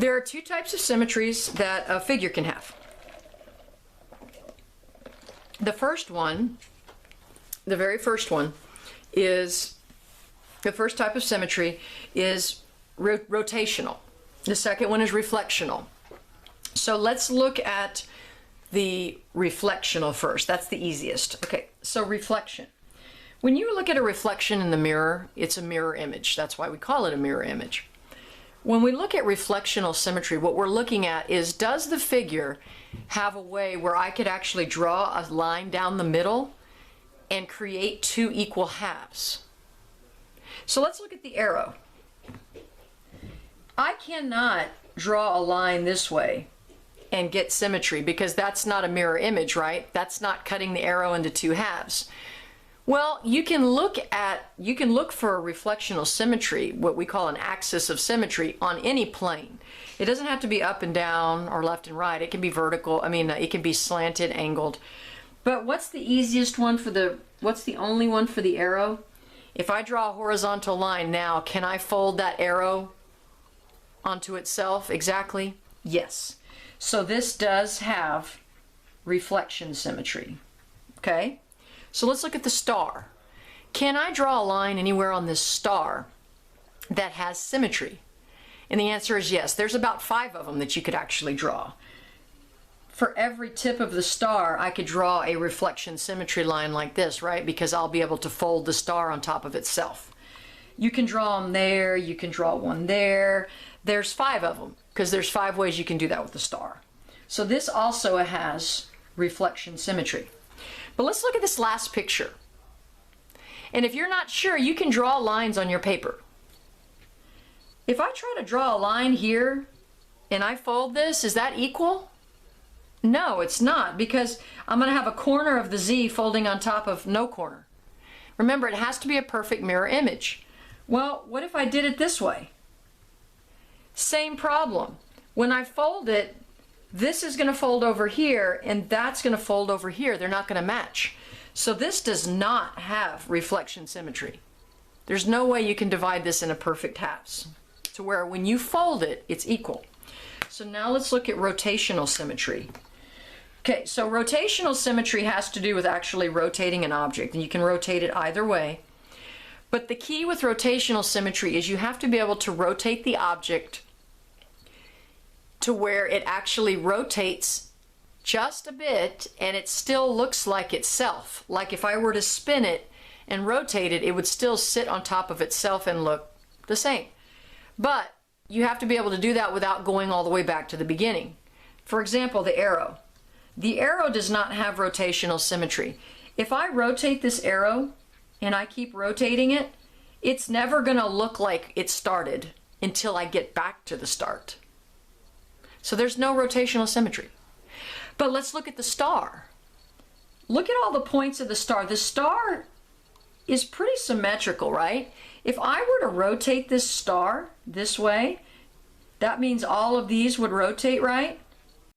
There are two types of symmetries that a figure can have. The first one, the very first one, is, the first type of symmetry is rotational. The second one is reflectional. So let's look at the reflectional first. That's the easiest. Okay, so reflection. When you look at a reflection in the mirror, it's a mirror image. That's why we call it a mirror image. When we look at reflectional symmetry, what we're looking at is, does the figure have a way where I could actually draw a line down the middle and create two equal halves? So let's look at the arrow. I cannot draw a line this way and get symmetry because that's not a mirror image, right? That's not cutting the arrow into two halves. Well, you can look for reflectional symmetry, what we call an axis of symmetry, on any plane. It doesn't have to be up and down or left and right. It can be vertical. I mean, it can be slanted, angled. But what's the easiest one for the, what's the only one for the arrow? If I draw a horizontal line now, can I fold that arrow onto itself exactly? Yes. So this does have reflection symmetry. Okay? So let's look at the star. Can I draw a line anywhere on this star that has symmetry? And the answer is yes. There's about 5 of them that you could actually draw. For every tip of the star, I could draw a reflection symmetry line like this, right? Because I'll be able to fold the star on top of itself. You can draw them there, you can draw one there. There's 5 of them, because there's 5 ways you can do that with the star. So this also has reflection symmetry. But let's look at this last picture. And if you're not sure, you can draw lines on your paper. If I try to draw a line here and I fold this, is that equal? No, it's not, because I'm going to have a corner of the Z folding on top of no corner. Remember, it has to be a perfect mirror image. Well, what if I did it this way? Same problem. When I fold it, this is going to fold over here and that's going to fold over here. They're not going to match. So this does not have reflection symmetry. There's no way you can divide this into perfect halves to where when you fold it, it's equal. So now let's look at rotational symmetry. Okay, so rotational symmetry has to do with actually rotating an object, and you can rotate it either way. But the key with rotational symmetry is you have to be able to rotate the object to where it actually rotates just a bit and it still looks like itself. Like if I were to spin it and rotate it, it would still sit on top of itself and look the same. But you have to be able to do that without going all the way back to the beginning. For example, the arrow. The arrow does not have rotational symmetry. If I rotate this arrow and I keep rotating it, it's never going to look like it started until I get back to the start. So there's no rotational symmetry. But let's look at the star. Look at all the points of the star. The star is pretty symmetrical, right? If I were to rotate this star this way, that means all of these would rotate, right?